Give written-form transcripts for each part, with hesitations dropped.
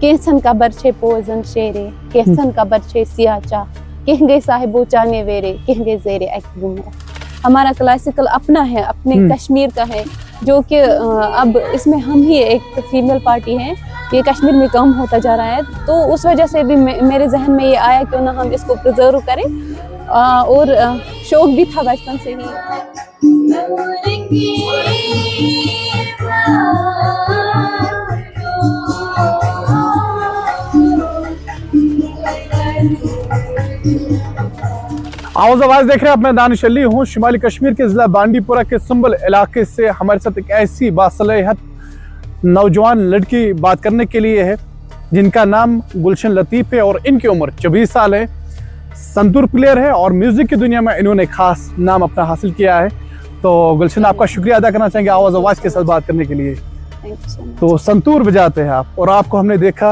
कैसन कबर छे पोजन शेरे, कैसन कबर छे सियाचा, कह गए साहिबो चाने वेरे, कह गए जेरे अकबुमरा। हमारा क्लासिकल अपना है, अपने कश्मीर का है, जो कि अब इसमें हम ही एक फीमेल पार्टी हैं, ये कश्मीर में कम होता जा रहा है। तो उस वजह से भी मेरे जहन में ये आया क्यों ना हम इसको प्रिजर्व करें, और शौक भी था बचपन से ही। आवाज देख रहे हैं, मैं दानिश अली हूँ। शुमाली कश्मीर के जिला बांडीपुरा के संबल इलाके से हमारे साथ एक ऐसी बासलाहियत नौजवान लड़की बात करने के लिए है जिनका नाम गुलशन लतीफ़ है और इनकी उम्र 24 साल है। संतूर प्लेयर है और म्यूजिक की दुनिया में इन्होंने खास नाम अपना हासिल किया है। तो गुलशन, आपका शुक्रिया अदा करना चाहेंगे आवाज के साथ बात करने के लिए। तो संतूर बजाते हैं आप, और आपको हमने देखा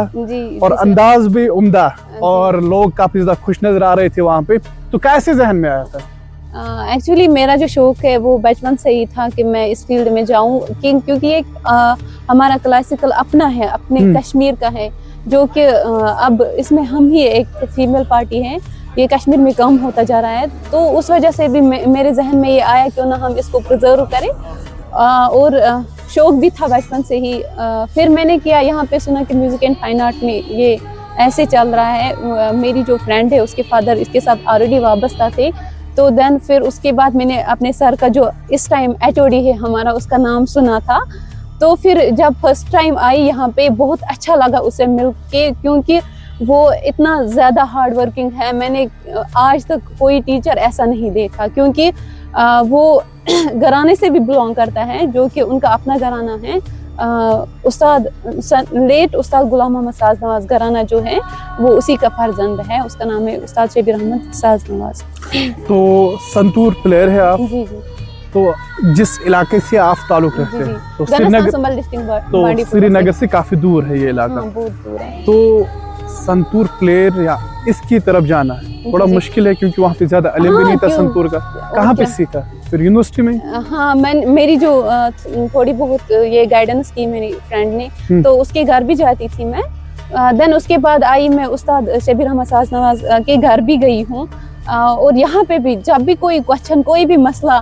और अंदाज भी उम्दा, और लोग काफी ज्यादा खुश नजर आ रहे थे वहाँ पे। तो कैसे जहन में आया था? एक्चुअली मेरा जो शौक है वो बचपन से ही था कि मैं इस फील्ड में जाऊं, क्योंकि ये हमारा क्लासिकल अपना है, अपने कश्मीर का है, जो कि अब इसमें हम ही एक फीमेल पार्टी हैं, ये कश्मीर में कम होता जा रहा है। तो उस वजह से भी मेरे जहन में ये आया क्यों ना हम इसको प्रिजर्व करें, और शौक भी था बचपन से ही। फिर मैंने किया, यहाँ पे सुना कि म्यूजिक एंड फाइन आर्ट में ये ऐसे चल रहा है। मेरी जो फ्रेंड है उसके फादर इसके साथ ऑलरेडी वाबस्ता थे। तो देन फिर उसके बाद मैंने अपने सर का जो इस टाइम HOD है हमारा, उसका नाम सुना था। तो फिर जब फर्स्ट टाइम आई यहाँ पे बहुत अच्छा लगा उसे मिल के, क्योंकि वो इतना ज़्यादा हार्ड वर्किंग है। मैंने आज तक कोई टीचर ऐसा नहीं देखा, क्योंकि वो घराने से भी बिलोंग करता है, जो कि उनका अपना घराना है। उस्ताद गुलाम मोहम्मद साज नवाज घराना जो है वो उसी का फर्जंद है, उसका नाम है उस्ताद शबीर अहमद साज नवाज। तो संतूर प्लेयर है आप? जी। तो जिस इलाके से आप ताल्लुक रखते हैं, तो श्रीनगर से काफी दूर है ये इलाका। बहुत दूर है। तो संतूर प्लेयर या इसकी तरफ जाना है बड़ा मुश्किल है, क्योंकि वहाँ पे ज्यादा इल्म भी नहीं था संतूर का। कहाँ पे सीखा? फिर यूनिवर्सिटी में? हाँ, मेरी जो थोड़ी बहुत ये गाइडेंस की मेरी फ्रेंड ने, तो उसके घर भी जाती थी मैं। देन उसके बाद आई मैं उस्ताद शबीर अहमद साज नवाज के घर भी गई हूँ। और यहाँ पे भी जब भी कोई क्वेश्चन, कोई भी मसला,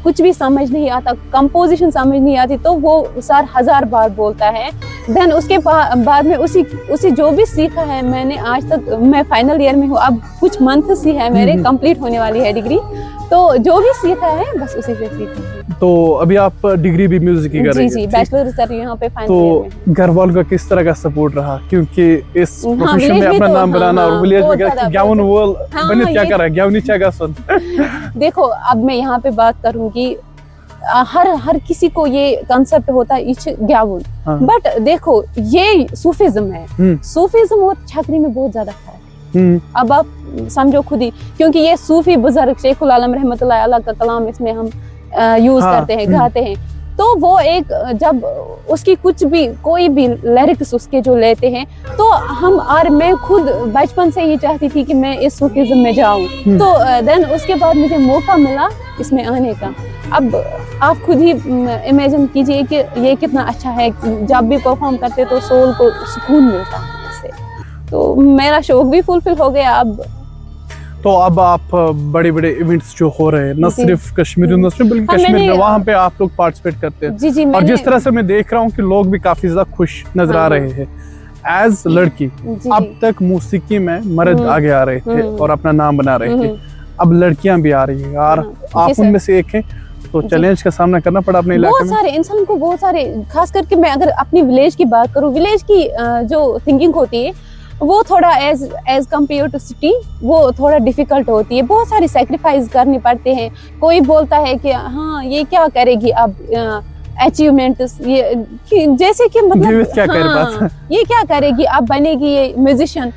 कुछ भी समझ नहीं आता, कंपोजिशन समझ नहीं आती, तो वो सर 1000 बार बोलता है। देन उसके बाद में उसी जो भी सीखा है मैंने आज तक, मैं फाइनल ईयर में हूँ, अब कुछ मंथ सी है मेरे कंप्लीट होने वाली है डिग्री। तो जो भी सीखा है बस उसी से सीखा है। तो अभी आप डिग्री भी म्यूजिक की कर रही हैं? जी, बैचलर कर रही हूँ यहाँ पे फाइनल ईयर में। तो घर वालों का किस तरह का सपोर्ट रहा? क्योंकि इस प्रोफेशन में अपना नाम बनाना और विलेज में ग्यावन वोल बने क्या कर रहा है, ग्यावनी चागा सुन। देखो, अब मैं यहाँ पे बात करूँगी, हर किसी को ये कंसेप्ट होता है इच ग्यावन, बट देखो ये सूफिज्म है। सूफिज्म और छकरी में बहुत ज्यादा फर्क है। अब आप समझो खुद ही, क्योंकि ये सूफी बुजुर्ग शेखुल आलम रहमतुल्लाह अलैह का कलाम इसमें हम यूज करते हैं, गाते हैं। तो वो एक, जब उसकी कुछ भी कोई भी लिरिक्स उसके जो लेते हैं, तो हम, और मैं खुद बचपन से ये चाहती थी कि मैं इस सूफिज्म में जाऊं। तो देन उसके बाद मुझे मौका मिला इसमें आने का। अब आप खुद ही इमेजिन कीजिए कि ये कितना अच्छा है, जब भी परफॉर्म करते तो सोल को सुकून मिलता है इससे। तो मेरा शौक भी फुलफिल हो गया अब। तो अब आप बड़े बड़े इवेंट्स जो हो रहे हैं, न सिर्फ कश्मीर यूनिवर्सिटी बल्कि कश्मीर में, वहाँ पे आप लोग पार्टिसिपेट करते हैं। जी, और जिस तरह से मैं देख रहा हूँ कि लोग भी काफी ज्यादा खुश नजर आ रहे हैं। एज लड़की, अब तक मौसीकी में मर्द आगे आ रहे थे और अपना नाम बना रहे थे, अब लड़कियां भी आ रही है, और आप उनमें से एक हैं। तो चैलेंज का सामना करना पड़ा अपने इलाके में? बहुत सारे इंसान को, बहुत सारे, खास करके मैं अगर अपनी विलेज की बात करूँ, विलेज की जो थिंकिंग होती है वो थोड़ा एज कम्पेयर टू सिटी वो थोड़ा डिफिकल्ट होती है। बहुत सारी सेक्रीफाइस करने पड़ते हैं। कोई बोलता है कि हाँ ये क्या करेगी अब अचीवमेंट, ये जैसे कि मतलब क्या हाँ, ये क्या करेगी अब, बनेगी ये म्यूजिशियन।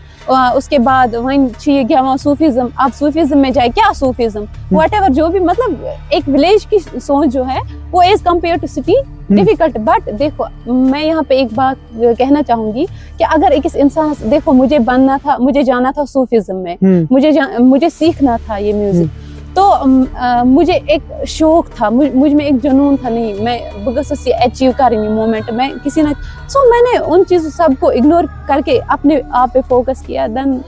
उसके बाद वहीं गया सूफिज्म, अब सूफिज्म में जाए क्या सूफिज्म, व्हाटएवर, जो भी, मतलब एक विलेज की सोच जो है वो as compare to city difficult. But देखो, मैं यहाँ पे एक बात कहना चाहूंगी कि अगर एक इंसान, देखो मुझे बनना था, मुझे जाना था सूफिज्म में, मुझे सीखना था ये म्यूजिक, तो मुझे एक शौक था, मुझ में एक जुनून था, नहीं मैं बस अचीव कर रही हूँ मोमेंट में किसी ना। सो मैंने उन चीज़ों सबको इग्नोर करके अपने आप पे फोकस किया। देन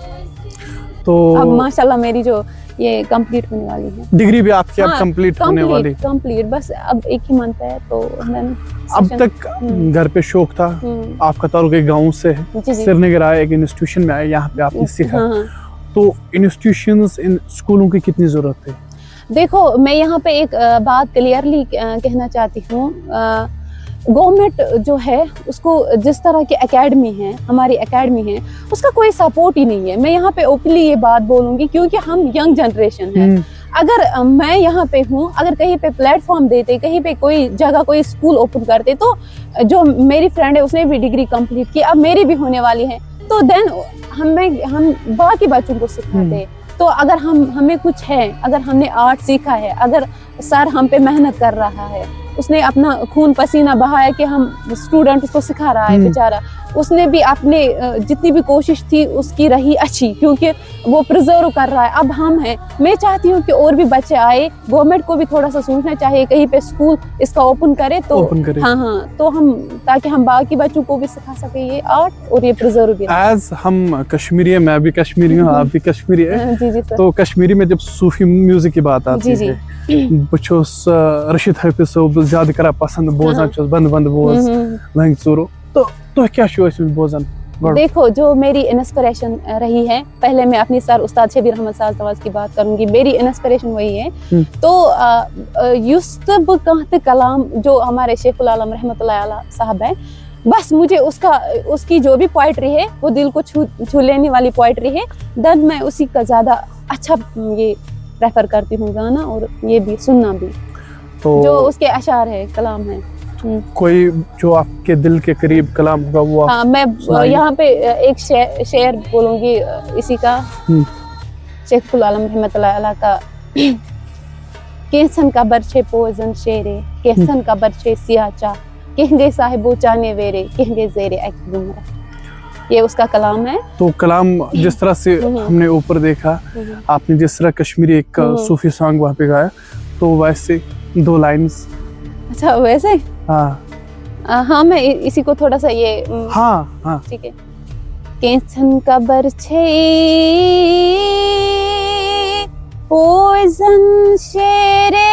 तो अब माशाल्लाह मेरी जो ये कंप्लीट होने वाली है, डिग्री भी आपकी अब कंप्लीट होने वाली। कंप्लीट बस अब एक ही मंथ है। तो मैंने अब तक घर पे शौक था, आपका ताल्लुक एक गाँव से है, श्रीनगर आए, एक इंस्टीट्यूशन में आए, यहाँ पे आपने सीखा। तो इंस्टीट्यूशंस, इन स्कूलों की कितनी जरूरत है? देखो मैं यहाँ पे एक बात क्लियरली कहना चाहती हूँ। गवर्नमेंट जो है उसको जिस तरह की एकेडमी है, हमारी एकेडमी है, उसका कोई सपोर्ट ही नहीं है। मैं यहाँ पे ओपनली ये बात बोलूँगी क्योंकि हम यंग जनरेशन है। अगर मैं यहाँ पे हूँ, अगर कहीं पे प्लेटफॉर्म देते, कहीं पे कोई जगह कोई स्कूल ओपन करते, तो जो मेरी फ्रेंड है उसने भी डिग्री कंप्लीट की, अब मेरी भी होने वाली है, तो देन हम बाकी बच्चों को सिखाते। तो अगर हमें कुछ है, अगर हमने आर्ट सीखा है, अगर सर हम पे मेहनत कर रहा है, उसने अपना खून पसीना बहाया कि हम स्टूडेंट उसको सिखा रहा है, बेचारा उसने भी अपने जितनी भी कोशिश थी उसकी रही अच्छी, क्योंकि वो प्रिजर्व कर रहा है। अब हम हैं, मैं चाहती हूँ कि और भी बच्चे आए, गवर्नमेंट को भी थोड़ा सा सोचना चाहिए, कहीं पे स्कूल इसका ओपन करे तो हाँ, तो हम ताकि हम बाकी बच्चों को भी सिखा सके ये आर्ट और ये प्रिजर्व भी। एज हम कश्मीरी है, मैं भी कश्मीरी हूँ, आप भी कश्मीरी है। जी जी सर। तो कश्मीरी में जब सूफी म्यूजिक की बात आती है, बचोस रशीद हाफिज साहब ज्यादा करा पसंद बोझान चोस बंद बोझ लंग चोरो। तो क्या शो इसमें बोझान? देखो जो मेरी इंस्पिरेशन रही है, पहले मैं अपनी सर उस्ताद शबीर अहमद साहब तवाज की बात करूंगी, मेरी इंस्पिरेशन वही है। तो युस्तब कहते कलाम जो हमारे शेखुल आलम रहमतुल्लाह अलैह साहब है, बस मुझे उसकी जो भी पोइट्री है वो दिल को छू लेने वाली पोइट्री है। देन मैं उसी का ज्यादा अच्छा ये प्रेफर करती हूँ गाना और ये भी सुनना भी। तो जो उसके अशार है, कलाम है। कोई जो आपके दिल के करीब कलाम होगा वो हाँ, मैं यहाँ पे एक शेर बोलूंगी इसी का, शेखुल आलम रहमतुल्लाह अलैह का। केसन का बरछे पोजन शेरे, केसन का बरछे सियाचा, कहंगे साहिबो चाने वेरे, कहंगे जेरे अकबुमरा। ये उसका कलाम है। तो कलाम जिस तरह से हमने ऊपर देखा, आपने जिस तरह कश्मीरी एक सूफी सॉन्ग वहाँ पे गाया, तो वैसे 2 लाइन्स। अच्छा वैसे? हाँ मैं इसी को थोड़ा सा ये हाँ ठीक है। केसन का बरछे पोजन शेरे,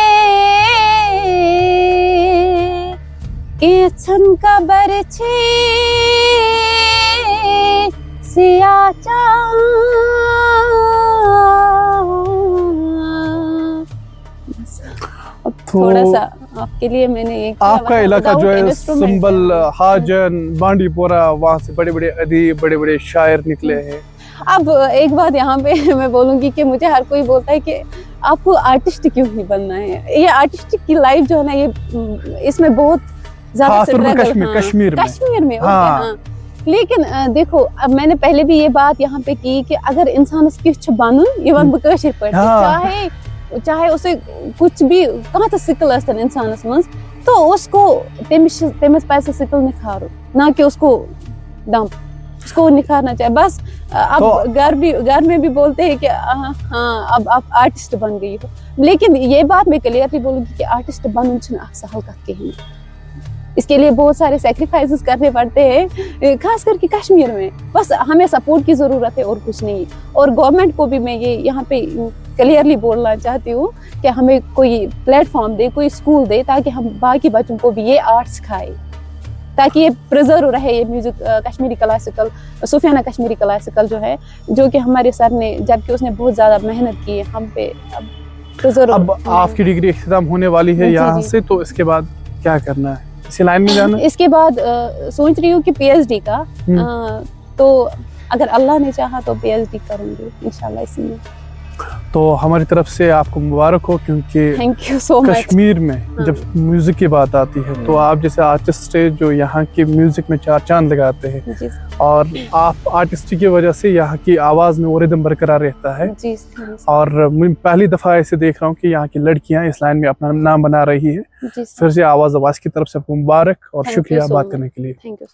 केसन का बरछे सियाचा, थोड़ा सा आपके लिए मैंने ये आपका इलाका जो है संबल, हाजन, बांडीपोरा, वहाँ से बड़े बड़े अदीब, बड़े बड़े शायर निकले हैं। अब एक बात यहाँ पे मैं बोलूंगी कि मुझे हर कोई बोलता है कि आपको आर्टिस्ट क्यों नहीं बनना है। ये आर्टिस्ट की लाइफ जो है ना, ये इसमें बहुत ज्यादा कश्मीर में हाँ। लेकिन देखो अब मैंने पहले भी ये बात यहाँ पे की कि अगर इंसान उसकी बनू ये बकशिर पे, चाहे उसे कुछ भी कहाँ तक सिकल इंसानस मज, तो उसको तेमिस पैसे सिकल निखारो, ना कि उसको डंप, उसको निखारना चाहिए बस। अब तो घर में भी बोलते हैं कि हाँ अब आप आर्टिस्ट बन गई हो, लेकिन ये बात मैं क्लियरली बोलूँगी कि आर्टिस्ट बनूँ सहल करके ही, इसके लिए बहुत सारे सैक्रिफाइसेस करने पड़ते हैं, खास करके कश्मीर में। बस हमें सपोर्ट की ज़रूरत है और कुछ नहीं। और गवर्नमेंट को भी मैं ये यहाँ पे क्लियरली बोलना चाहती हूँ कि हमें कोई प्लेटफॉर्म दे, कोई स्कूल दे, ताकि हम बाकी बच्चों को भी ये आर्ट सिखाए, ताकि ये प्रिजर्व रहे, ये म्यूजिक कश्मीरी क्लासिकल, सूफियाना कश्मीरी क्लासिकल जो है, जो कि हमारे सर ने, जबकि उसने बहुत ज़्यादा मेहनत की है हम पे, अब प्रिजर्व। अब आपकी डिग्री इख्तिताम होने वाली है यहाँ से, तो इसके बाद क्या करना है? इसी लाइन में जाना? इसके बाद सोच रही हूँ कि PhD का, तो अगर अल्लाह ने चाहा तो PhD करूँगी इंशाल्लाह इसी में। तो हमारी तरफ से आपको मुबारक हो, क्योंकि thank you so much. Kashmir में जब म्यूजिक की बात आती है तो आप जैसे आर्टिस्ट जो यहाँ के म्यूजिक में 4 चांद लगाते हैं, और आप आर्टिस्ट की वजह से यहाँ की आवाज़ में वो रिदम बरकरार रहता है। और मैं पहली दफ़ा ऐसे देख रहा हूँ कि यहाँ की लड़कियाँ इस लाइन में अपना नाम बना रही है। फिर से आवाज़ की तरफ से आपको मुबारक और शुक्रिया बात करने के लिए। Thank you.